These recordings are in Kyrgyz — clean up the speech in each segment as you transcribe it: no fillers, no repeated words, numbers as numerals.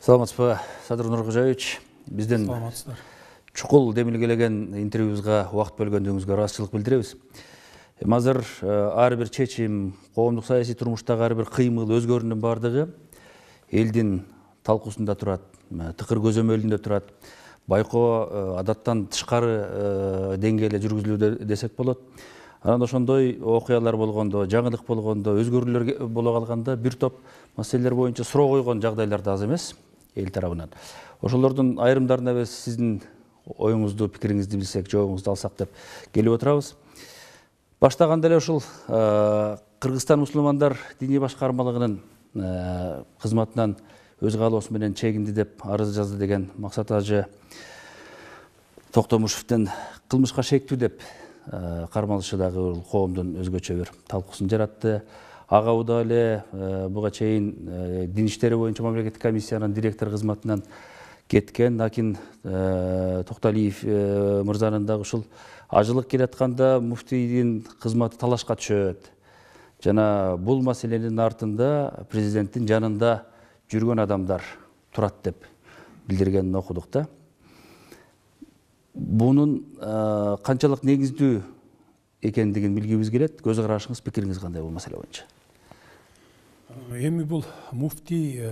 Саламатсызбы, Садыр Нуркожаевич. Бизден чукул демилгелеген интервьюбузга убакыт бөлгөндүгүңүзгө ыраазычылык билдиребиз. Азыр ар бир чечим, коомдук саясий турмуштагы ар бир кыймыл, өзгөрүүнүн бардыгы элдин талкуусунда турат, тыкыр көзөмөлүндө турат. Байкоо адаттан тышкары деңгээлде жүргүзүлүүдө десек болот. Анан ошондой окуялар болгондо, жаңылык болгондо, өзгөрүүлөр боло калганда бир топ маселелер боюнча суроо койгон жагдайлар да аз эмес эл тарабынан. Ошолордун айрымдарына биз сиздин оюңузду, пикириңизди билсек, жообуңузду алсак деп келип отурабыз. Баштаганда эле ушул Кыргызстан мусулмандар диний башкармалыгынын кызматынан өз каалоосу менен чегинди деп арыз жазды деген Максат Ажы Токтомушевдин кылмышка шектүү деп кармалышы дагы коомдун өзгөчө бир талкуусын жаратты. Ага Уда эле буга чейин дин иштери боюнча мамлекеттик комиссиянын директор кызматынан кеткен Акин Токталиев мырзанын дагы ушул ажылык келатканда муфтийдин кызматы талашка түшөт. Жана бул маселенин артында президенттин жанында жүргөн адамдар турат деп билдиргенин окудук да. Бунун канчалык негиздүү экендигин билгибиз келет. Көз карашыңыз, пикириңиз кандай бул маселе боюнча? Эми бул муфтий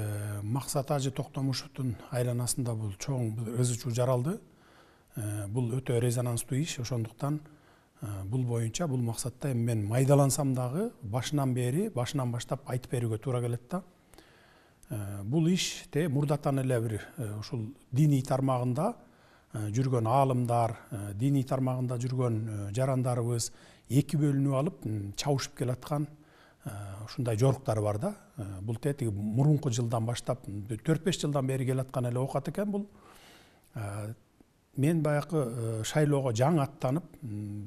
Максат Ажы Токтомушевдун айланасында бул чоң ызы чуу жаралды. Бул өтө резонанстуу иш, ошондуктан бул боюнча бул максатта эми мен майдалансам дагы башынан баштап айтып берүүгө туура келет да. Бул иште мурдатан эле бир ушул диний тармагында жүргөн аалымдар, диний тармагында жүргөн жарандарыбыз эки бөлүнүп алып чабышып келаткан ушундай жоруктар бар да. Бул тетиги мурунку жылдан баштап 4-5 жылдан бери келаткан эле окат экен бул. Мен баягы шайлоого жаңы аттанып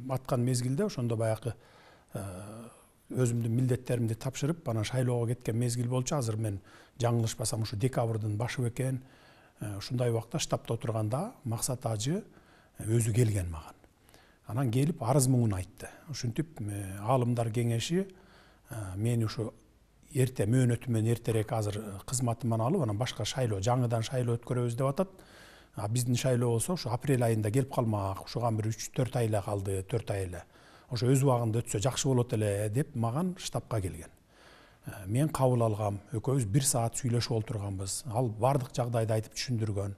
аткан мезгилде ошондо баягы өзүмдүн милдеттеримди тапшырып анан шайлоого кеткен мезгил болчу. Азыр мен жаңылышпасам ушу декабрдын башы экен. Ушундай убакта штабта отурганда Максат Ажы өзү келген маган. Анан келип арыз муңун айтты. Ушинтип аалымдар кеңеши мени ушу эрте мөөнөтүмөн эртерээк азыр кызматыман алып, анан башка шайлоо, жаңыдан шайлоо өткөрөбүз деп атат. Биздин шайлоо болсо ушу апрель айында келип калмак. Ушуган бир 3-4 ай эле калды, 4 ай эле. Ошо өз убагында өтсө жакшы болот эле деп маган штабка келген. Мен кабыл алгам, экөөбүз 1 саат сүйлөшүп олтурганбыз. Ал бардык жагдайды айтып түшүндүргөн.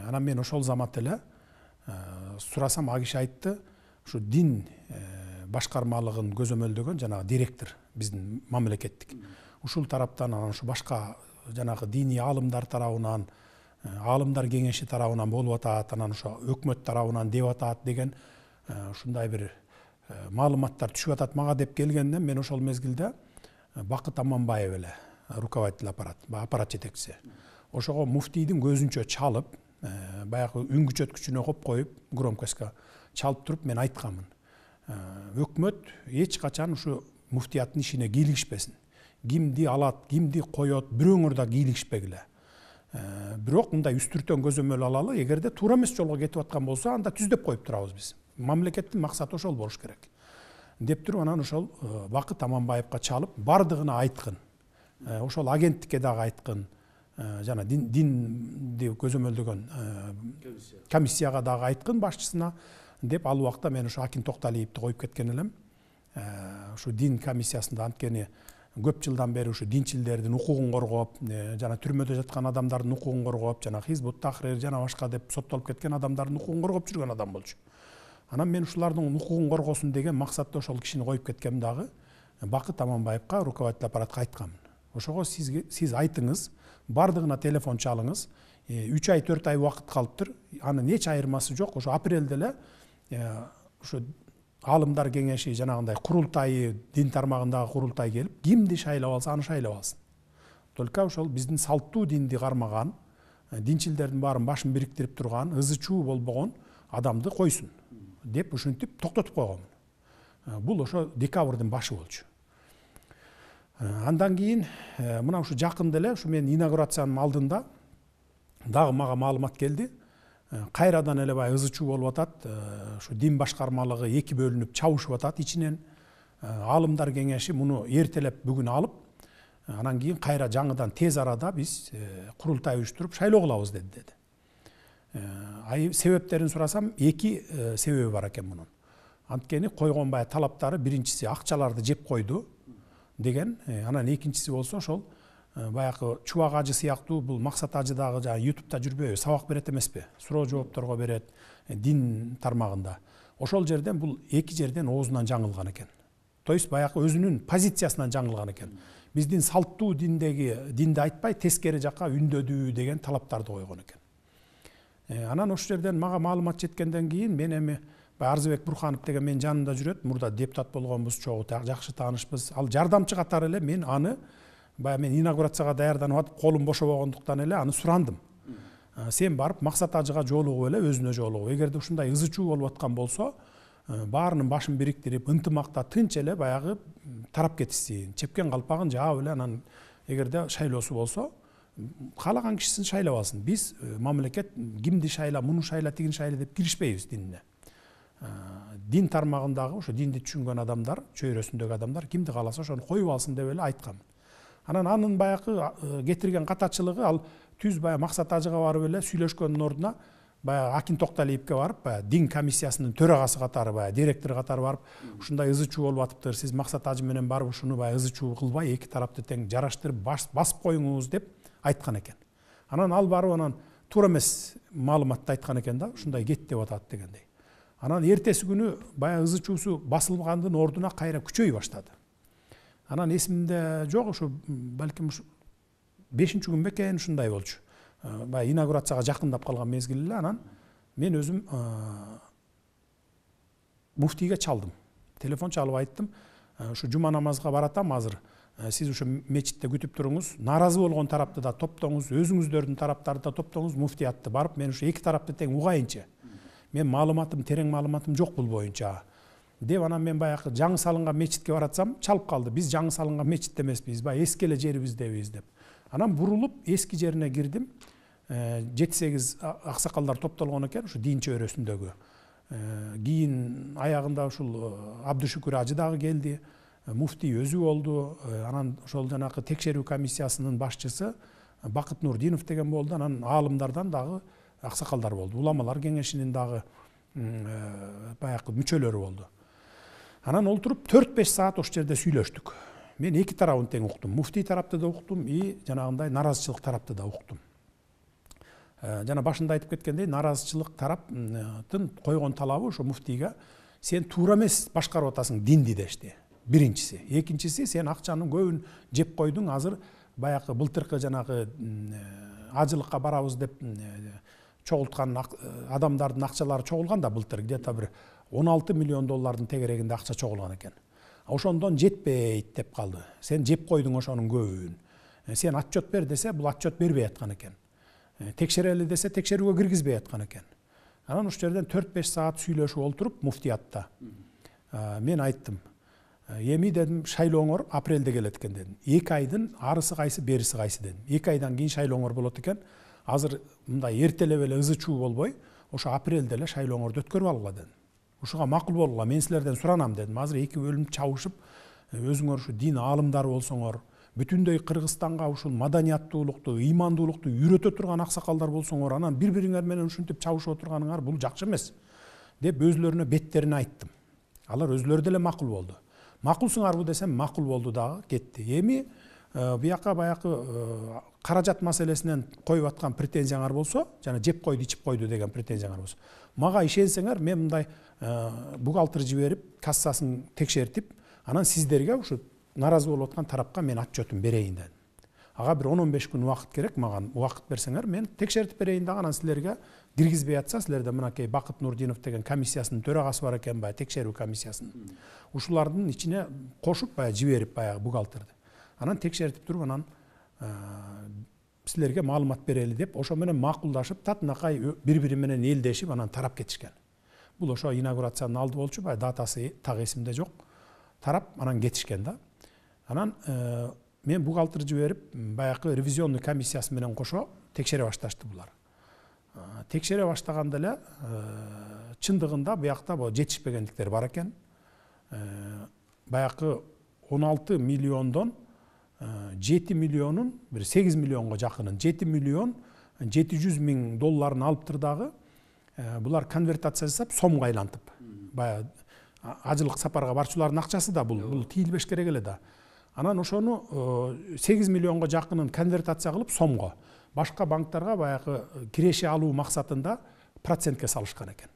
Анан мен ошол замат эле сурасам, ал киши айтты, ушу дин башкармалыгын көзөмөлдөгөн жанагы директор биздин мамлекеттик. Ушул тараптан анан ушу башка жанагы диний аалымдар тарабынан, аалымдар кеңеши тарабынан болуп атат, анан ошо өкмөт тарабынан деп атат деген ушундай бир маалыматтар түшүп атат мага деп келгенде мен ошол мезгилде Бакыт Аманбаев эле руководитель аппарат жетекчиси. Ошого муфтийдин көзүнчө чалып, баягы үн күчөткүчүнө коюп, громкостька чалып туруп мен айтканмын. Өкмөт эч качан ушу муфтияттын ишине кийлигишпесин. Кимди алат, кимди коет, бирөөңөр да кийлигишпегиле. Бирок мындай үстүртөн көзөмөл алалы, эгерде туура эмес жолго кетип аткан болсо, анда түздөп коюп турабыз биз. Мамлекеттин максаты ошол болуш керек. Деп туруп анан ошол Бакыт Аманбаевка чалып бардыгына айткын. Ошол агенттикке дагы айткын. Жана динди көзөмөлдөгөн комиссияга дагы айткын башчысына деп ал убакта мен ошо Акин Токталиевди коюп кеткен элем. Ушу дин комиссиясында анткени көп жылдан бери ушу динчилдердин укугун коргоп, жана түрмөдө жаткан адамдардын укугун коргоп, жана Хизбут Тахрир жана башка деп соттолуп кеткен адамдардын укугун коргоп жүргөн адам болчу. Анан мен ушулардын укугун коргосун деген максатта ошол кишини коюп кеткем дагы Бакыт Аманбаевка руководитель аппаратка айтканмын. Ошого сиз айтыңыз, бардыгына телефон чалыңыз. 3 ай 4 ай убакыт калыптыр. Анын эч айырмасы жок. Ошо апрелде эле ошо аалымдар кеңеши жанагындай курултай, дин тармагындагы курултай келип, кимди шайлап алса аны шайлап алсын. Только ошол биздин салттуу динди кармаган, динчилдердин баарын башын бириктирип турган, ызы чуу болбогон адамды койсун деп ушинтип токтотуп койгонмун. Бул ошо декабрдын башы болчу. Андан кийин мына ушу жакында эле ушу мен инаугурациянын алдында дагы мага маалымат келди. Кайрадан эле бай ызы чуу болуп атат. Ушу дин башкармалыгы эки бөлүнүп чабышып атат ичинен. Аалымдар кеңеши муну эртелеп бүгүн алып, Анан кийин кайра жаңыдан тез арада биз курултай уюштуруп шайлоо кылабыз деди. Себептерин сурасам, 2 себеби бар экен мунун. Анткени койгон баягы талаптары биринчиси акчаларды жеп койду деген, анан экинчиси болсо ошол баягы Чубак ажы сыяктуу бул Максат ажы дагы жана YouTube'да жүрбөйбү, сабак берет эмеспи? Суроо жоопторго берет, дин тармагында. Ошол жерден бул 2 жерден оозунан жаңылган экен. То есть баягы өзүнүн позициясынан жаңылган экен. Биздин салттуу динди айтпай тескери жакка үндөдүү деген талаптарды койгон экен. Анан ошол жерден мага маалымат жеткенден кийин мен эми Арзыбек Бурханов деген менин жанымда жүрөт, мурда депутат болгонбуз, чогуу жакшы таанышпыз. Ал жардамчы катары эле мен аны мен инаугурацияга даярданып атып, колум бошобогондуктан эле аны сурандым. Сен барып Максат ажыга жолугуп эле, өзүнө жолугуп. Эгерде ушундай ызы чуу болуп аткан болсо, баарынын башын бириктирип, ынтымакта тынч эле баягы тарап кетишсин, чепкен калпагын жаап эле, анан эгерде шайлоосу болсо, каалаган кишисин шайлап алсын. Биз мамлекет кимди шайла, муну шайла, тигини шайла деп киришпейбиз динине. Дин тармагындагы ошо динди түшүнгөн адамдар, чөйрөсүндөгү адамдар кимди кааласа ошону коюп алсын деп эле айткам. Анан анын баягы кетирген катачылыгы, ал түз баягы Максат ажыга барып эле сүйлөшкөндүн ордуна баягы Акин Токталиевке барып, баягы дин комиссиясынын төрагасы катары, баягы директор катары барып, ушундай ызы чуу болуп атыптыр, сиз Максат ажы менен барып ушуну баягы ызы чуу кылбай, 2 тарапты тең жараштырып басып коюңуз деп айткан экен. Анан ал барып анан туура эмес маалыматты айткан экен да, ушундай кет деп атат дегендей. Анан эртеси күнү баягы ызы чуусу басылгандын ордуна кайра күчөй баштады. Анан эсимде жок, ушу балким 5-күн бекен ушундай болчу. Баягы инаугурацияга жакындап калган мезгил эле, анан мен өзүм муфтийге чалдым. Телефон чалып айттым, ушу жума намазга баратам азыр. Сиз ушу мечитте күтүп туруңуз, нааразы болгон тарапты да топтоңуз, өзүңүздөрдүн тараптарды да топтоңуз, муфтиятты барып, мен ушу 2 тарапты тең угайынчы. Мен маалыматым, терең маалыматым жок бул боюнча. Деп анан мен баягы жаңы салынган мечитке баратсам, чалып калды. Биз жаңы салынган мечитте эмеспиз, баягы эски эле жерибиздебиз деп. Анан бурулуп эски жерине кирдим. 7-8 аксакалдар топтолгон экен, ушу дин чөйрөсүндөгү. Кийин аягында ушул Абдышүкүр ажы дагы келди, муфтий өзү болду. Анан ошол жанакы текшерүү комиссиясынын башчысы Бакыт Нурдинов деген болду. Анан аалымдардан дагы аксакалдар болду. Уламалар кеңешинин дагы баягы мүчөлөрү болду. Анан олтуруп 4-5 саат ошол жерде сүйлөштүк. Мен 2 тарабын тең уктум. Муфтий тарапты да уктум, жанагындай наразычылык тарапты да уктум. Жана башында айтып кеткендей, наразычылык тараптын койгон талабы ошо муфтийге сен туура эмес башкарып атасың динди дешти. Биринчиси. Экинчиси, сен акчанын көбүн жеп койдуң, азыр баягы былтыркы жанагы ажылыкка барабыз деп чогулткан адамдардын акчалары чогулган да былтыр, где-то бир 16 миллион доллардын тегерегинде акча чогулган экен. Ошондон жетпейт деп калды. Сен жеп койдуң ошонун көбүн. Сен отчет бер десе, бул отчет бербей аткан экен. Текшерели десе, текшерүүгө киргизбей аткан экен. Анан ошол жерден 4-5 саат сүйлөшүп олтуруп муфтиятта. Мен айттым. Эми дедим, шайлооңор апрелде келет экен дедим. 2 айдын арысы кайсы, бериси кайсы дедим. 2 айдан кийин шайлооңор болот экен. Азыр мындай эртелеп эле ызы чуу болбой, ошо апрелде эле шайлооңорду өткөрүп алгыла дедим. Ушуга макул болгула, мен силерден суранам дедим. Азыр 2 бөлүнүп чабышып, өзүңөр ушу дин аалымдары болсоңор, бүтүндөй Кыргызстанга ушул маданияттуулукту, ыймандуулукту үйрөтө турган аксакалдар болсоңор, анан бири-бириңер менен ушинтип чабышып отурганыңар бул жакшы эмес деп өзлөрүнө беттерине айттым. Алар өзлөрү деле макул болду. Макулсуңарбы десем, макул болду дагы, кетти. Эми бияка баягы каражат маселесинен коюп аткан претензияңар болсо, жана жеп койду, ичип койду деген претензияңар болсо, мага ишенсеңер, мен мындай бухгалтер жиберип, кассасын текшертип, анан сиздерге ушу наразы болуп аткан тарапка мен отчетун берейин дедим. Ага бир 10-15 күн убакыт керек, мага убакыт берсеңер, мен текшертип берейин дагы, анан силерге киргизбей атса, силерде мынакей Бакыт Нурдинов деген комиссиясынын төрагасы бар экен, баягы текшерүү комиссиясынын. Ушулардын ичине кошуп, баягы жиберип, баягы бухгалтерди. Анан текшертип туруп, анан силерге маалымат берели деп, ошо менен макулдашып, татынакай бири-бири менен элдешип, анан тарап кетишкен. Бул ошо инаугурациянын алды болчу, баягы датасы так эсимде жок. Тарап, анан кетишкен да. Анан мен бухгалтер жиберип, баягы ревизионный комиссиясы менен кошо текшере башташты булар. Текшере баштаганда эле чындыгында буякта жетишпегендиктер бар экен. Баягы 16 миллиондон 7 миллионун, bir 8 миллионго жакынын, 7 миллион 700 миң долларын алыптыр дагы. Булар конвертация жасап, сомго айлантып. Баягы ажылык сапарга барчулардын акчасы да бул тийилбеш керек эле да. Анан ошону 8 миллионго жакынын конвертация кылып сомго, башка банктарга баягы киреше алуу максатында процентке салышкан экен.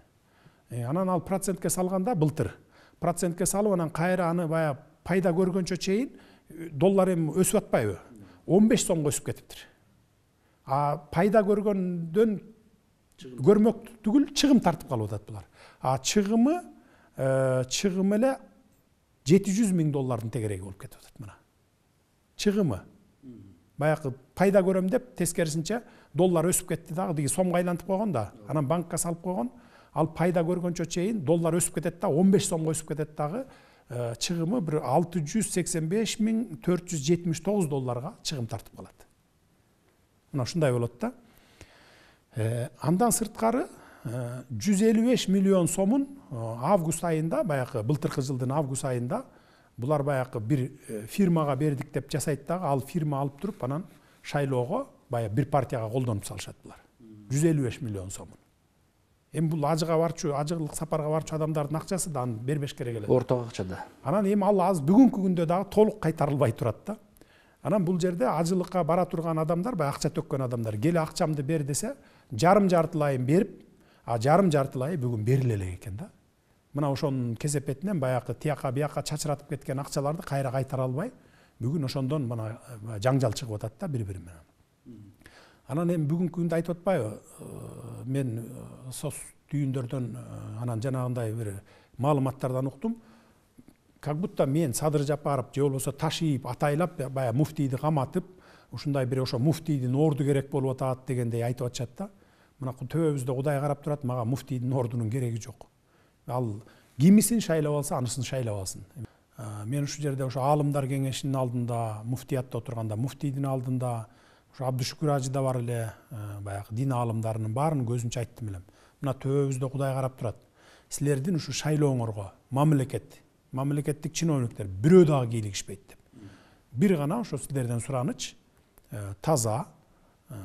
Анан ал процентке салганда былтыр процентке салып, анан кайра аны баягы пайда көргөнчө чейин доллар эми өсүп атпайбы? 15 сомго өсүп кетиптир. Пайда көргөндөн көрмөк түгүл чыгым тартып калып атат булар. Чыгымы эле 700 миң доллардын тегереги болуп кетип атат мына. Чыгымы. Баягы пайда көрөм деп тескерисинче доллар өсүп кетти дагы, диги сомго айлантып койгон да, анан банкка салып койгон. Ал пайда көргөнчө чейин доллар өсүп кетет да, 15 сомго өсүп кетет дагы. Чыгымы bir 685.479 долларга чыгым тартып калат. Мына ушундай болот да. Андан сырткары 155 миллион сомун август айында, баягы былтыркы жылдын август айында булар баягы бир фирмага бердик деп жасайт дагы, ал фирма алып туруп анан шайлоого баягы бир партияга колдонуп салышат булар. 155 миллион сомун. Эми бул ажылык сапарга барчу адамдардын акчасы да, аны бербеш керек эле. Орток акча да. Анан эми ал азыр бүгүнкү күндө дагы толук кайтарылбай турат да. Анан бул жерде ажылыкка бара турган адамдар, баягы акча төккөн адамдар, келе акчамды бер десе, жарым-жартылайын берип, жарым-жартылайы бүгүн бериле элек экен да. Мына ошонун кесепетинен баягы тияка бияка чачыратып кеткен акчаларды кайра кайтара албай, бүгүн ошондон мына жаңжал чыгып атат да бири-бири менен. Анан эми бүгүнкү күндө айтып атпайбы, мен сос түйүндөрдөн анан жанагындай бир маалыматтардан уктум. Как будто мен Садыр Жапаров же болбосо таш ийип, атайлап, баягы муфтийди каматып, ушундай бир ошо муфтийдин орду керек болуп атат дегендей айтып атышат да. Мына төбөбүздө Кудай карап турат, мага муфтийдин ордунун кереги жок. Ал кимисин шайлап алса, анысын шайлап алсын. Мен ушул жерде ошо аалымдар кеңешинин алдында, муфтиятта отурганда муфтийдин алдында, ошо Абдышүкүр ажы да бар эле, баягы дин аалымдарынын баарын көзүнчө айттым элем. Мына төбөбүздө Кудай карап турат. Силердин ушу шайлооңорго мамлекеттик чиновниктер бирөө дагы кийлигишпейт деп. Бир гана ошо силерден сураныч, таза,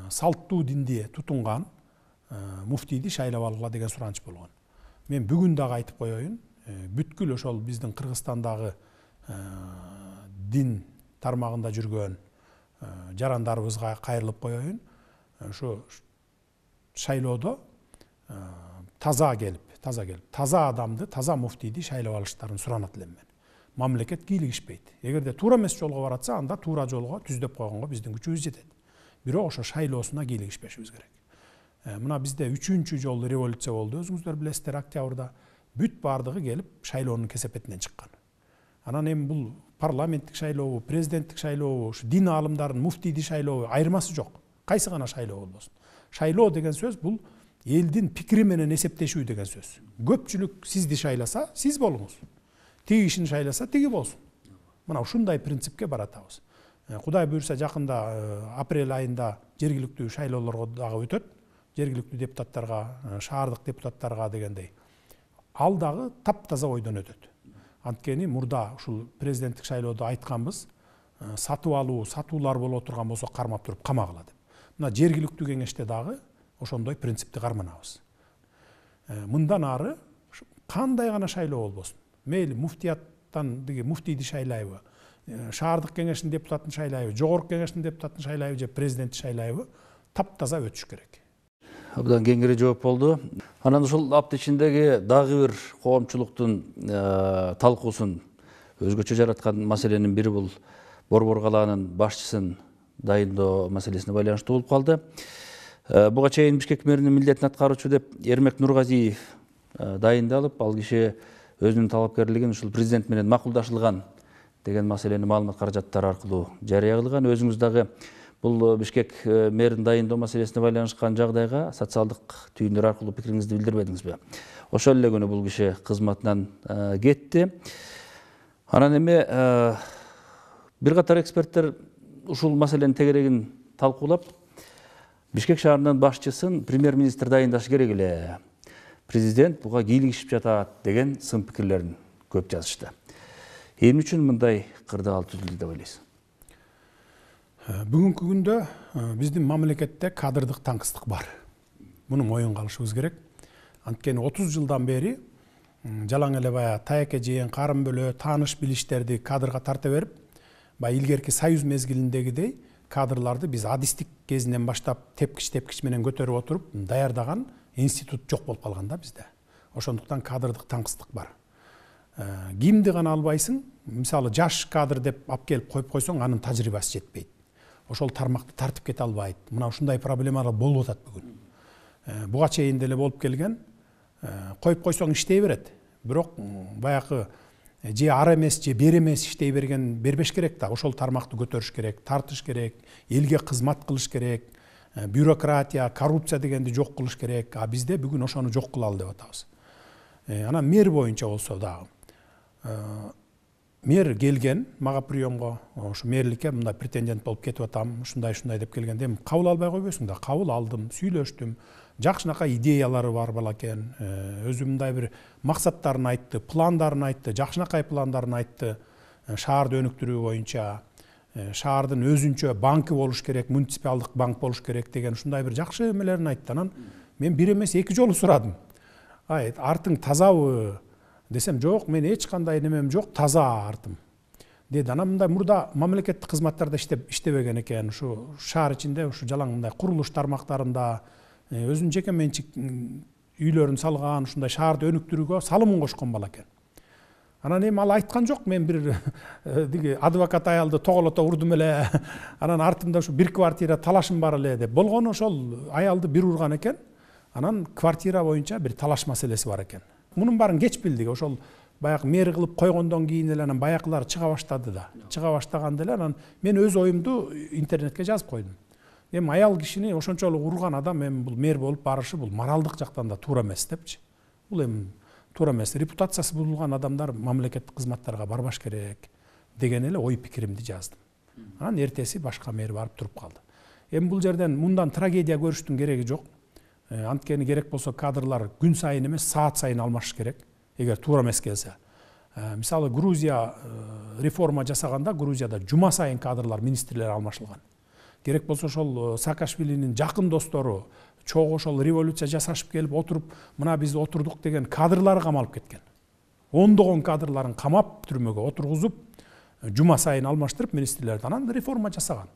салттуу динди тутунган муфтийди шайлап алгыла деген сураныч болгон. Мен бүгүн дагы айтып коеюн, бүткүл ошол биздин Кыргызстандагы дин тармагында жүргөн жарандарыбызга кайрылып коеюн. Ошо шайлоодо таза келип, таза адамды, таза муфтийди шайлап алыштарын суранат элем мен. Мамлекет кийлигишпейт. Эгерде туура эмес жолго баратса, анда туура жолго түздөп койгонго биздин күчүбүз жетет. Бирок ошо шайлоосуна кийлигишпешибиз керек. Мына бизде 3-чү жолу революция болду, өзүңүздөр билесиздер, октябрда. Бүт бардыгы келип шайлоонун кесепетинен чыккан. Анан эми бул парламенттик шайлообу, президенттик шайлообу, ушу дин аалымдарын муфтийди шайлообу айырмасы жок. Кайсы гана шайлоо болбосун. Шайлоо деген сөз бул элдин пикири менен эсептешүү деген сөз. Көпчүлүк сизди шайласа, сиз болуңуз. Тиги кишини шайласа, тиги болсун. Мына ушундай принципке баратабыз. Кудай буйрса жакында апрель айында жергиликтүү шайлоолорго дагы өтөт. Жергиликтүү депутаттарга, шаардык депутаттарга дегендей. Ал дагы таптаза ойдон өтөт. Анткени мурда ушул президенттик шайлоодо айтканбыз, сатып алуу, сатуулар боло турган болсо кармап туруп камагыла деп. Мына жергиликтүү кеңеште дагы ошондой принципти карманабыз. Мындан ары кандай гана шайлоо болбосун. Мейли муфтияттан диги муфтийди шайлайбы, шаардык кеңештин депутатын шайлайбы, жогорку кеңештин депутатын шайлайбы же президентти шайлайбы, таптаза өтүш керек. Абдан кеңири жооп болду. Анан ушул апта ичиндеги дагы бир коомчулуктун талкуусун өзгөчө жараткан маселенин бири бул Борбор калаанын башчысын дайындоо маселесине байланыштуу болуп калды. Буга чейин Бишкек мэринин милдетин аткаруучу деп Эрмек Нургазиев дайындалып, ал киши өзүнүн талапкерлигин ушул президент менен макулдашылган деген маселени маалымат каражаттары аркылуу жарыя кылган. Өзүңүз дагы бул Бишкек мэрин дайындоо маселесине байланышкан жагдайга социалдык түйүндөр аркылуу пикириңизди билдирбедиңизби? Ошол эле күнү бул киши кызматынан кетти. Анан эми бир катар эксперттер ушул маселенин тегерегин талкуулап, Бишкек шаарынын башчысын премьер-министр дайындашы керек эле. Президент буга кийлигишип жатат деген сын пикирлерин көп жазышты. Эмне үчүн мындай кырдаал түзүлдү деп ойлойсуз? Бүгүнкү күндө биздин мамлекетте кадрдык таңкыстык бар. Муну моюнга алышыбыз керек. Анткени 30 жылдан бери жалаң эле баягы таяке жеген карын бөлө тааныш билиштерди кадрга тарта берип, баягы илгерки союз мезгилиндегидей кадрларды биз адистик кезинен баштап тепкич менен көтөрүп отуруп даярдаган институт жок болуп калган да бизде. Ошондуктан кадрдык таңкыстык бар. Кимди гана албайсың, мисалы жаш кадр деп алып келип коюп койсоң, анын тажрыйбасы жетпейт. Ошол тармакты тартып кете албайт. Мына ушундай проблемалар болуп атат бүгүн. Буга чейин деле болуп келген. Коюп койсоң иштей берет. Бирок баягы же ар эмес, же бер эмес иштей бербеш керек да. Ошол тармакты көтөрүш керек, тартыш керек, элге кызмат кылыш керек, бюрократия, коррупция дегенди жок кылыш керек. А бизде бүгүн ошону жок кылалы деп атабыз. Анан мэр боюнча болсо дагы. Мэр келген мага приемго, ошо мэрликке мындай претендент болуп кетип атам, ушундай деп келгенде эми кабыл албай койбойсуң да. Кабыл алдым, сүйлөштүм. Жакшынакай идеялары бар балакен. Өзү мындай бир максаттарын айтты, пландарын айтты, жакшынакай пландарын айтты. Шаарды өнүктүрүү боюнча, шаардын өзүнчө банкы болуш керек, муниципалдык банк болуш керек деген ушундай бир жакшы эмелерин айтты. Анан мен бир эмес эки жолу сурадым. Артың тазабы? Десем, жок, мен эч кандай немем жок, таза артым. Деди. Анан мындай мурда мамлекеттик кызматтарда иштебеген экен, ушу шаар ичинде, ушу жалаң мындай курулуш тармактарында өзүнүн жеке менчик үйлөрүн салган, ушундай шаарды өнүктүрүүгө салымын кошкон бала экен. Анан эми ал айткан жок, мен бир адвокат аялды тоголото урдум эле, анан артымда ушу бир квартира талашым бар эле деп. Болгону ошол аялды бир урган экен. Анан квартира боюнча бир талаш маселеси бар экен. Мунун баарын кеч билдик. Ошол баягы мэр кылып койгондон кийин эле анан баякылар чыга баштады да. Чыга баштаганда эле анан мен өз оюмду интернетке жазып койдум. Эми аял кишини ошончолук урган адам эми бул мэр болуп барышы бул моралдык жактан да туура эмес депчи. Бул эми туура эмес. Репутациясы бузулган адамдар мамлекеттик кызматтарга барбаш керек деген эле ой пикиримди жаздым. Анан эртеси башка мэр барып туруп калды. Эми бул жерден мындан трагедия көрүштүн кереги жок. Анткени керек болсо кадрлар күн сайын эмес, саат сайын алмашыш керек, эгер туура эмес келсе. Мисалы Грузия реформа жасаганда Грузияда жума сайын кадрлар, министрлер алмашылган. Керек болсо ошол Саакашвилинин жакын достору чогуу ошол революция жасашып келип отуруп, мына биз отурдук деген кадрлары камалып кеткен. Ондогон кадрларын камап түрмөгө отургузуп, жума сайын алмаштырып министрлерди. Анан реформа жасаган.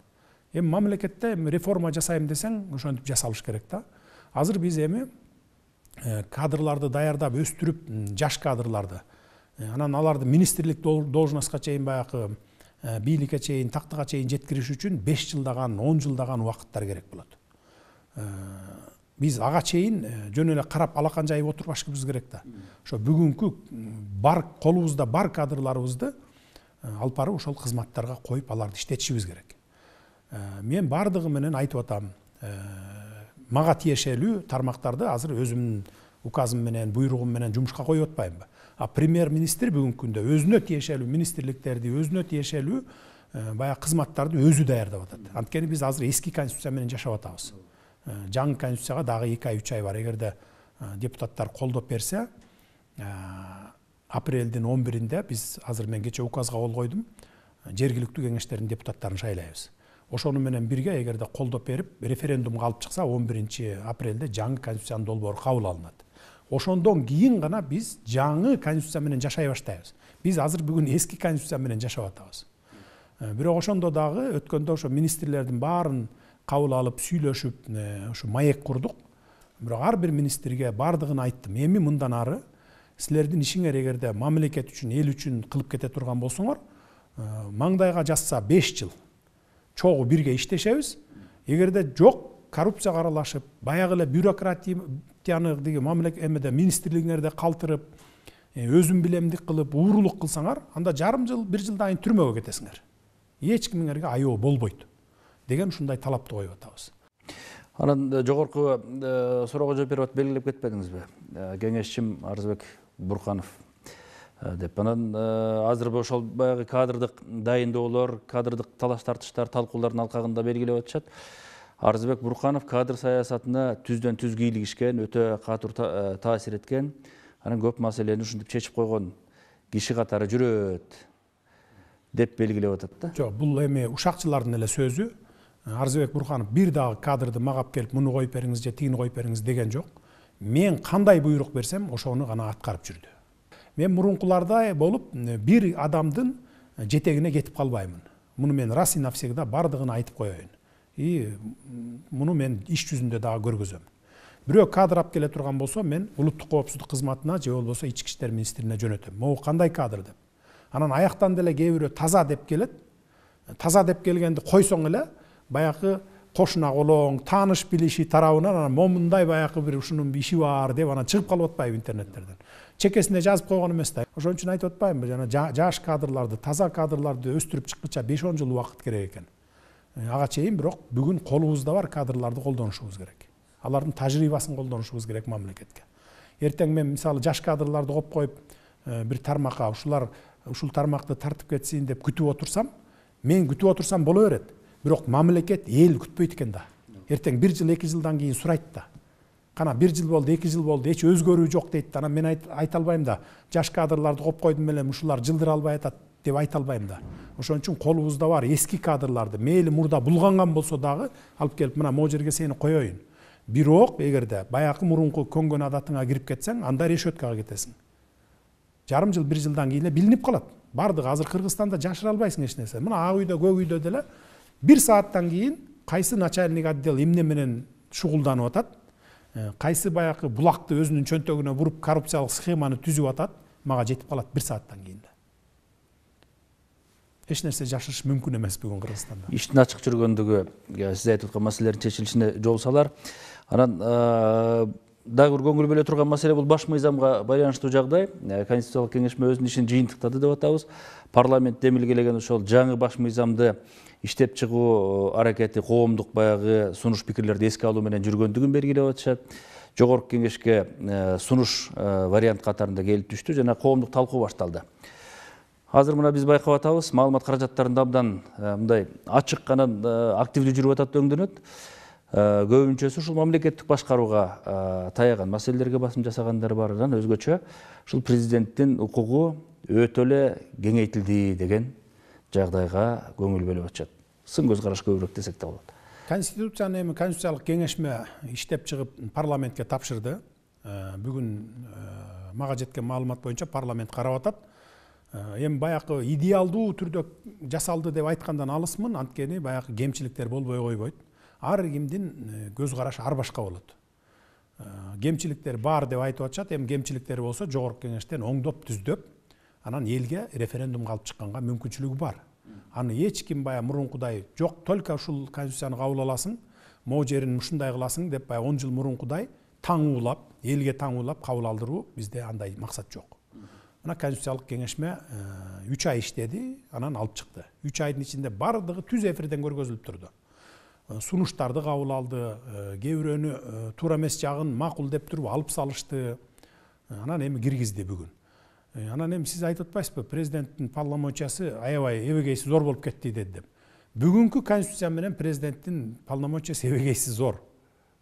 Эми мамлекетте реформа жасайм десең, ошентип жасалыш керек да. Азыр биз эми кадрларды даярдап өстүрүп, жаш кадрларды, анан аларды министрлик должностка чейин баягы бийликке чейин, тактыга чейин жеткириш үчүн 5 жылдаган, 10 жылдаган убакыттар керек болот. Биз ага чейин жөн эле карап алакан жайып отурбашыбыз керек да. Ошо бүгүнкү бар колубузда бар кадрларыбызды алып барып ошол кызматтарга коюп аларды иштетишибиз керек. Мен бардыгы менен айтып атам, мага тиешелүү тармактарды азыр өзүмдүн указым менен, буйругум менен жумушка коюп атпайбы. А премьер-министр бүгүнкү күндө өзүнө тиешелүү министрликтерди, өзүнө тиешелүү баягы кызматтарды өзү даярдап атат. Анткени биз азыр эски конституция менен жашап атабыз. Жаңы конституцияга дагы 2 ай, 3 ай бар. Эгерде депутаттар колдоп берсе, апрелдин 11-inde биз азыр мен кече указга кол койдум, жергиликтүү кеңештердин депутаттарын шайлайбыз. Ошону менен бирге эгерде колдоп берип, референдумга алып чыкса 11-апрелде жаңы конституциянын долбоору кабыл алынат. Ошондон кийин гана биз жаңы конституция менен жашай баштайбыз. Биз азыр бүгүн эски конституция менен жашап атабыз. Бирок ошондо дагы өткөндө ошо министрлердин баарын кабыл алып, сүйлөшүп, ошо маек курдук. Бирок ар бир министрге бардыгын айттым. Эми мындан ары силердин ишиңер эгерде мамлекет үчүн, эл үчүн кылып кете турган болсоңор, маңдайга жазса 5 жыл чогуу бирге иштешебиз. Эгерде жок, коррупцияга аралашып, баягы эле бюрократияны деги мамлекет эмеде министрлигиңерде калтырып, өзүн билемдик кылып, уурулук кылсаңар, анда жарым жыл, 1 жылдан кийин түрмөгө кетесиңер. Эч кимиңерге айоо болбойт деген ушундай талапты коюп атабыз. Анан жогорку суроого жооп берип белгилеп кетпедиңизби? Кеңешчим Арызбек Бурканов деп. Анан азыр ошол баягы кадрдык дайындоолор, кадрдык талаш тартыштар, талкуулардын алкагында белгилеп атышат. Арызбек Бурканов кадр саясатына түздөн түз кийлигишкен, өтө катуу таасир эткен, анан көп маселени ушинтип чечип койгон киши катары жүрөт деп белгилеп атат да. Жок, бул эми ушакчылардын эле сөзү. Арзыбек Бурханов бир дагы кадрды магап келип муну коюп бериңиз же тигини коюп бериңиз деген жок. Мен кандай буйрук берсем ошону гана аткарып жүрдү. Мен мурункулардай болуп бир адамдын жетегине кетип калбаймын. Муну мен раз и навсегда бардыгын айтып коеюн. И муну мен иш жүзүндө дагы көргөзөм. Бирөө кадр алып келе турган болсо, мен улуттук коопсуздук кызматына же болбосо ички иштер министрине жөнөтөм. Могу кандай кадр деп. Анан аяктан деле кээ бирөө таза деп келет. Таза деп келгенди койсоң эле баягы кошуна колоң, тааныш билиши тарабынан анан момундай баягы бир ушунун иши бар деп анан чыгып калып атпайбы интернеттерден. Чекесине жазып койгон эмес да. Ошон үчүн айтып атпаймынбы, жана жаш кадрларды, таза кадрларды өстүрүп чыккыча 5-10 жыл убакыт керек экен. Ага чейин бирок бүгүн колубузда бар кадрларды колдонушубуз керек. Алардын тажрыйбасын колдонушубуз керек мамлекетке. Эртең мен мисалы жаш кадрларды коюп коюп бир тармакка ушул тармакты тартып кетсин деп күтүп отурсам, мен күтүп отурсам боло берет. Бирок мамлекет эл күтпөйт экен да. Эртең 1 жыл 2 жылдан кийин сурайт да. Кана 1 жыл болду, 2 жыл болду, эч өзгөрүү жок дейт да. Анан мен айта албайм да. Жаш кадрларды коюп койдум эле, ушулар жылдыра албай атат деп айта албайм да. Ошон үчүн колубузда бар эски кадрларды мейли мурда булганган болсо дагы алып келип мына могу жерге сени коеюн. Бирок эгерде баягы мурунку көнгөн адатыңа кирип кетсең, анда решеткага кетесиң. Жарым жыл, 1 жылдан кийин билинип калат. Бардыгы азыр Кыргызстанда жашыра албайсың эч нерсе. Мына ак үйдө, көк үйдө деле 1 сааттан кийин кайсы начальник отдел эмне менен шугулданып атат, кайсы баягы булакты өзүнүн чөнтөгүнө буруп коррупциялык схеманы түзүп атат, мага жетип калат 1 сааттан кийин. Эч нерсе жашырыш мүмкүн эмес бүгүн Кыргызстанда. Иштин ачык жүргөндүгү сиз айтып аткан маселелердин чечилишине жол салар. Анан дагы бир көңүл бөлө турган маселе бул баш мыйзамга байланыштуу жагдай. Конституциялык кеңешме өзүнүн ишин жыйынтыктады деп атабыз. Парламент демилгелеген ошол жаңы баш мыйзамды иштеп чыгуу аракети коомдук баягы сунуш пикирлерди эске алуу менен жүргөндүгүн белгилеп атышат. Жогорку кеңешке сунуш вариант катарында келип түштү жана коомдук талкуу башталды. Азыр мына биз байкап атабыз, маалымат каражаттарында абдан мындай ачык анан активдүү жүрүп атат өңдөнөт. Көбүнчөсү ушул мамлекеттик башкарууга таяган маселелерге басым жасагандар бар. Анан өзгөчө ушул президенттин укугу өтө эле кеңейтилди деген жагдайга көңүл бөлүп атышат. Сын көз караш көбүрөөк десек да болот. Конституцияны эми конституциялык кеңешме иштеп чыгып парламентке тапшырды. Бүгүн мага жеткен маалымат боюнча парламент карап атат. Эми баягы идеалдуу түрдө жасалды деп айткандан алысмын, анткени баягы кемчиликтер болбой койбойт. Ар кимдин көз карашы ар башка болот. Кемчиликтер бар деп айтып атышат. Эми кемчиликтер болсо жогорку кеңештен оңдоп түздөп, анан элге референдумга алып чыкканга мүмкүнчүлүгү бар. Аны эч ким бая мурункудай жок, только ушул конституцияны кабыл аласың, могу жерин ушундай кыласың деп бая 10 жыл мурункудай таңуулап, элге таңуулап кабыл алдыруу бизде андай максат жок. Мына конституциялык кеңешме 3 ай иштеди, анан алып чыкты. 3 айдын ичинде бардыгы түз эфирден көргөзүлүп турду. Сунуштарды кабыл алды, кээ бирөөнү туура эмес жагын макул деп туруп алып салышты. Анан эми киргизди бүгүн. Анан эми сиз айтып атпайсызбы, президенттин полномочиясы аябай эбегейси зор болуп кетти деп. Бүгүнкү конституция менен президенттин полномочиясы эбегейси зор.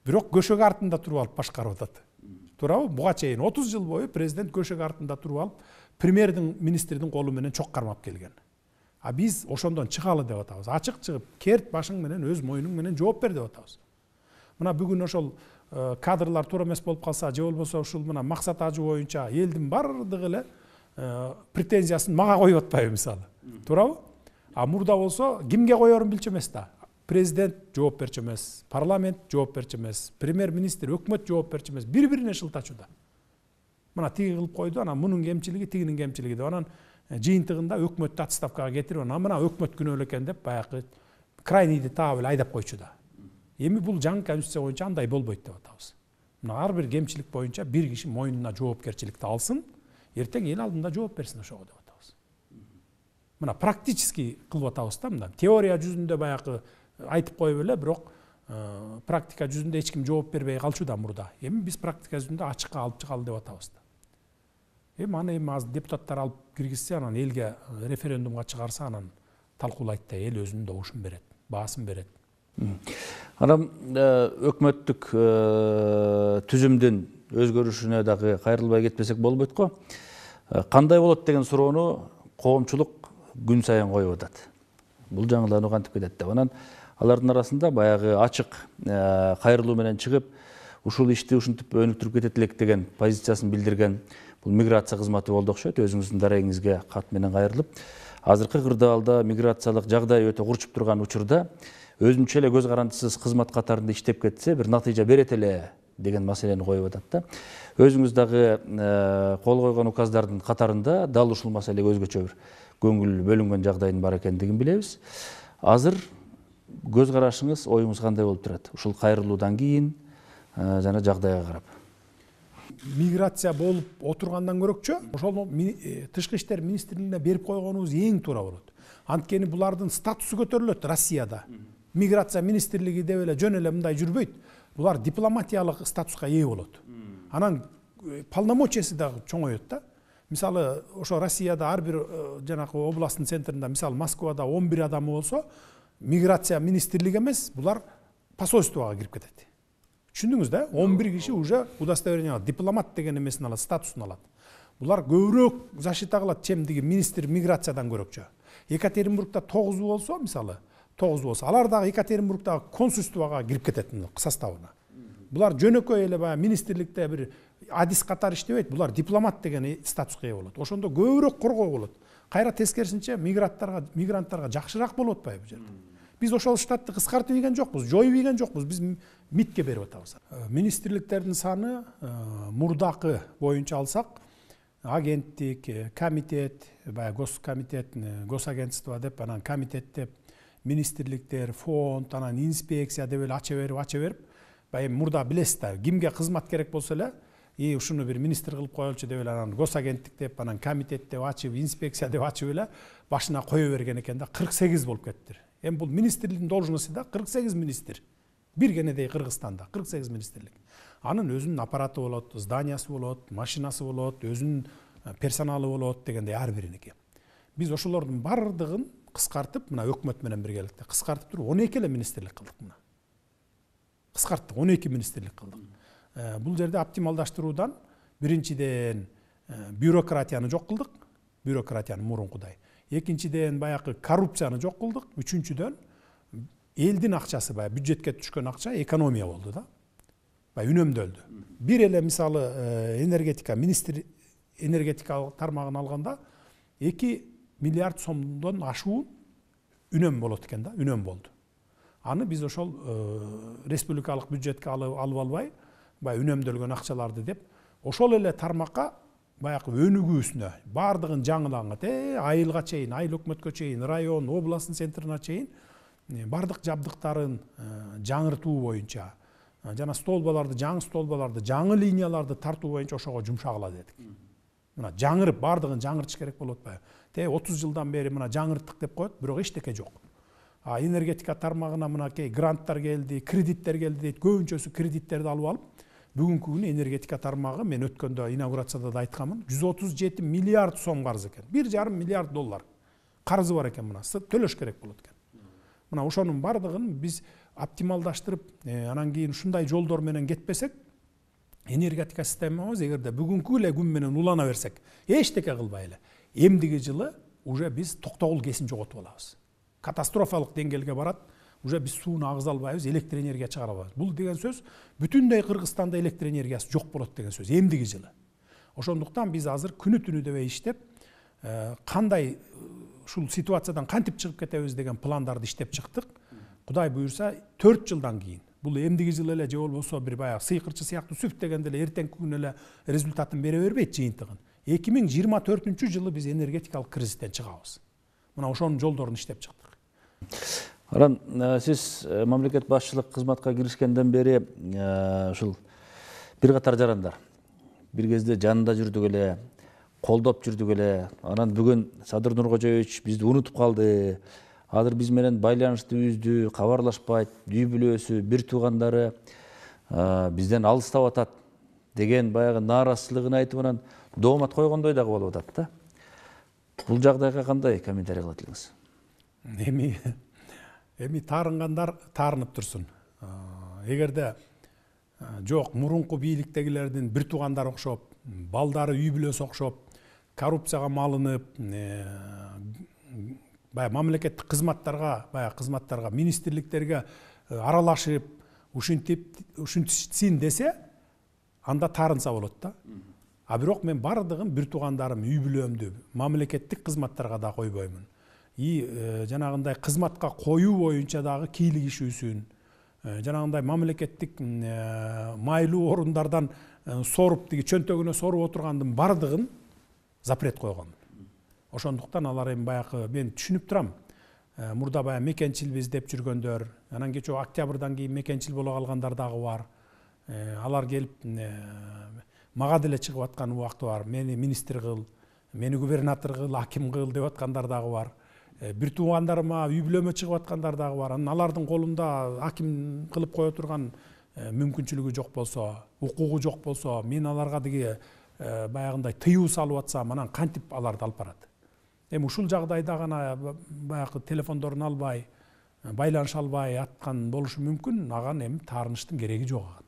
Бирок көшөк артында туруп алып башкарып атат. Туурабы? Буга чейин 30 жыл бою президент көшөк артында туруп алып, премьердин, министрдин колу менен чок кармап келген. А биз ошондон чыгалы деп атабыз. Ачык чыгып, керт башың менен өз моюнуң менен жооп бер деп атабыз. Мына бүгүн ошол кадрлар туура эмес болуп калса, же болбосо ушул мына максат ажы боюнча элдин бардыгы эле претензиясын мага коюп атпайбы мисалы. Туурабы? А мурда болсо кимге коерун билчү эмес да. Президент жооп берчү эмес, парламент жооп берчү эмес, премьер-министр, өкмөт жооп берчү эмес, бири-бирине шылтачууда. Мына тиги кылып койду, анан мунун кемчилиги, тигинин кемчилиги деп анан жыйынтыгында өкмөттү отставкага кетирип, анан мына өкмөт күнөөлүү экен деп баягы крайнийди таап эле айдап койчу да. Эми бул жаңы конституция боюнча андай болбойт деп атабыз. Мына ар бир кемчилик боюнча бир киши мойнуна жоопкерчиликти алсын, эртең эл алдында жооп берсин ошого деп атабыз. Мына практически кылып атабыз да, мына теория жүзүндө баягы айтып коюп эле, бирок практика жүзүндө эч ким жооп бербей калчу да мурда. Эми биз практика жүзүндө ачыкка алып чыгалы деп атабыз да. Эми аны азыр депутаттар алып киргизсе, анан элге референдумга чыгарса, анан талкуулайт да, эл өзүнүн добушун берет, баасын берет. Анан өкмөттүк түзүмдүн өзгөрүшүнө дагы кайрылбай кетпесек болбойт го. Кандай болот деген суроону коомчулук күн сайын коюп атат. Бул жаңылануу кантип кетет деп. Анан алардын арасында баягы ачык кайрылуу менен чыгып, ушул ишти ушинтип өнүктүрүп кетет элек деген позициясын билдирген бул миграция кызматы болду окшойт. Өзүңүздүн дарегиңизге кат менен кайрылып, азыркы кырдаалда миграциялык жагдай өтө курчуп турган учурда өзүнчө эле көз карандысыз кызмат катарында иштеп кетсе бир натыйжа берет эле деген маселени коюп атат да. Өзүңүз дагы кол койгон указдардын катарында дал ушул маселеге өзгөчө бир көңүл бөлүнгөн жагдайдын бар экендигин билебиз. Азыр көз карашыңыз, оюңуз кандай болуп турат? Ушул кайрылуудан кийин жана жагдайга карап. Миграция болуп отургандан көрөкчө, ошол тышкы иштер министрлигине берип койгонубуз эң туура болот. Анткени булардын статусу көтөрүлөт Россияда. Миграция министрлиги деп эле жөн эле мындай жүрбөйт. Булар дипломатиялык статуска ээ болот. Анан полномочиясы дагы чоңойот да. Мисалы, ошо Россияда ар бир жанагы областтын центринде, мисалы Москвада 11 адамы болсо, миграция министрлиги эмес, булар посольствого кирип кетет. Түшүндүңүз да? 11 киши уже удостоверение дипломат деген эмесин алат, статусун алат. Булар көбүрөөк защита кылат, чем деген министр миграциядан көрөкчө. Екатеринбургда 9 болсо, мисалы, 9 болсо, алар дагы Екатеринбургдагы консульствого кирип кетет составына. Булар жөнөкөй эле баягы министрликте бир адис катар иштебейт, булар дипломат деген статуска ээ болот. Ошондо көбүрөөк коргоо болот. Кайра тескерисинче мигранттарга жакшыраак болуп атпайбы бу жерде? Биз ошол штатты кыскартып ийген жокпуз, жоюп ийген жокпуз, биз МИДке берип атабыз. Министрликтердин саны мурдакы боюнча алсак, агенттик, комитет, баягы госкомитет, госагентство деп, анан комитет деп, министрликтер, фонд, анан инспекция деп эле ача берип, баягы мурда билесиз да, кимге кызмат керек болсо эле, ушуну бир министр кылып коелучу деп эле, анан госагенттик деп, анан комитет деп ачып, инспекция деп ачып эле башына кое берген экен да, 48 болуп кеттир. Эми бул министрликтин должности да 48 министр. Бир кенедей Кыргызстанда 48 министрлик. Анын өзүнүн аппараты болот, зданиясы болот, машинасы болот, өзүнүн персоналы болот дегендей ар бириники. Биз ошолордун бардыгын кыскартып, мына өкмөт менен биргеликте кыскартып туруп 12 эле министрлик кылдык мына. Кыскарттык, 12 министрлик кылдык. Бул жерде оптималдаштыруудан биринчиден бюрократияны жок кылдык, бюрократияны мурункудай. Экинчиден баягы коррупцияны жок кылдык, үчүнчүдөн элдин акчасы, баягы бюджетке түшкөн акча экономия болду да. Баягы үнөмдөлдү. Бир эле мисалы энергетика министр энергетикалык тармагын алганда 2 миллиард сомдон ашуун үнөм болот экен да, үнөм болду. Аны биз ошол республикалык бюджетке алып албай, баягы үнөмдөлгөн акчаларды деп, ошол эле тармакка баягы өнүгүүсүнө бардыгын жаңылаңат, айылга чейин, айыл өкмөткө чейин, район, областтын центрine чейин бардык жабдыктарын жаңыртуу боюнча, жана жаңы столбаларды, жаңы линияларды тартуу боюнча ошого жумшагыла дедик. Мына жаңырып, бардыгын жаңыртыш керек болуп атпайбы? 30 жылдан бери мына жаңырттык деп коет, бирок эчтеке жок. Энергетика тармагына мынакей гранттар келди, кредиттер келди дейт, көбүнчөсү кредиттерди алып алып, бүгүнкү күнү энергетика тармагы, мен өткөндө инаугурацияда да айтканмын, 137 миллиард сом карыз экен. 1,5 миллиард доллар карызы бар экен, мына төлөш керек болот экен. Мына ошонун бардыгын биз оптималдаштырып, анан кийин ушундай жолдор менен кетпесек, энергетика системабыз эгерде бүгүнкү эле күн менен улана берсек, эчтеке кылбай эле, эмдиги жылы уже биз токтогул кесин жоготуп алабыз. Катастрофалык деңгээлге барат, уже биз сууну агыза албайбыз, электр энергия чыгара албайбыз. Бул деген сөз бүтүндөй Кыргызстанда электр энергиясы жок болот деген сөз, эмдиги жылы. Ошондуктан биз азыр күнү түнү дебей иштеп, кандай ушул ситуациядан кантип чыгып кетебиз деген пландарды иштеп чыктык. Кудай буюрса 4 жылдан кийин, бул эмдиги жылы эле же болбосо бир баягы сыйкырчы сыяктуу сүф дегенде эле эртеңки күн эле результатын бере бербейт жыйынтыгын. 2024 жылы биз энергетикалык кризистен чыгабыз. Мына ошонун жолдорун иштеп чыктык. Аран, сиз мамлекет башчылык кызматка киришкенден бери ушул бир катар жарандар бир кезде жанында жүрдүк эле, колдоп жүрдүк эле. Анан бүгүн Садыр Нуркожоевич бизди унутуп калды. Азыр биз менен байланышты үздү, кабарлашпайт, үй бүлөсү, бир туугандары бизден алыстап атат деген баягы нааразычылыгын айтып, анан доомат койгондой дагы болуп атат да. Бул жагдайга кандай комментарий кылат элеңиз? Эми таарынгандар таарынып турсун. Эгерде жок, мурунку бийликтегилердин бир туугандары окшоп, балдары үй бүлөсү окшоп, коррупцияга малынып, баягы мамлекеттик кызматтарга, министрликтерге аралашып, ушинтсин десе, анда таарынса болот да. А бирок мен бардыгын бир туугандарым, үй бүлөмдү мамлекеттик кызматтарга да койбоймун. Жанагындай кызматка коюу боюнча дагы кийлик ишүүсүн, жанагындай мамлекеттик майлуу орундардан соруп, чөнтөгүнө соруп отургандын бардыгын запрет койгон. Ошондуктан алар эми баягы мен түшүнүп турам. Мурда баягы мекенчил издеп жүргөндөр, анан кечээ октябрдан кийин мекенчил боло калгандар дагы бар. Алар келип мага деле чыгып аткан убакты бар. Мени министр кыл, мени губернатор кыл, аким кыл деп аткандар дагы бар. Бир туугандарыма үй бүлөмө чыгып аткандар дагы бар. Анан алардын колунда аким кылып кое турган мүмкүнчүлүгү жок болсо, укугу жок болсо, мен аларга деги баягындай тыюу салып атсам, анан кантип аларды алып барат? Эми ушул жагдайда гана баягы телефондорун албай, байланыша албай аткан болушу мүмкүн. Аган эми таарыныштын кереги жок аган.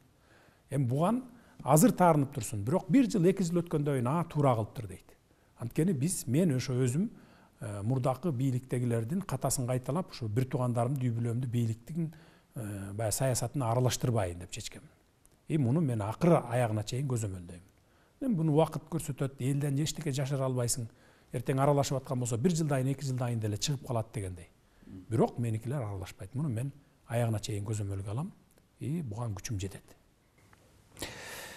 Эми буган азыр таарынып турсун, бирок 1 жыл 2 жыл өткөндөн кийин туура кылыптыр дейт. Анткени мен ошо өзүм мурдакы бийликтегилердин катасын кайталап, ушу бир туугандарымды, үй бүлөмдү бийликтин баягы саясатына аралаштырбайын деп чечкенмин. Муну мен акыр аягына чейин көзөмөлдөйм. Эми буну убакыт көрсөтөт, элден эчтеке жашыра албайсың. Эртең аралашып аткан болсо 1 жылдан 2 жылдан деле чыгып калат дегендей. Бирок меникилер аралашпайт. Муну мен аягына чейин көзөмөлгө алам. Буга күчүм жетет.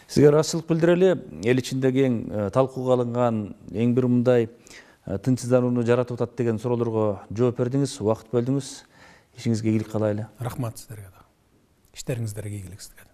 Сизге ыраазычылык билдирели. Эл ичиндеги эң талкууга алынган эң бир мындай тынчсызданууну жаратып атат деген суроолорго жооп бердиңиз, убакыт бөлдүңүз. Ишиңизге ийгилик каалайлы. Рахмат сиздерге да. Иштериңиздерге ийгилик сизге.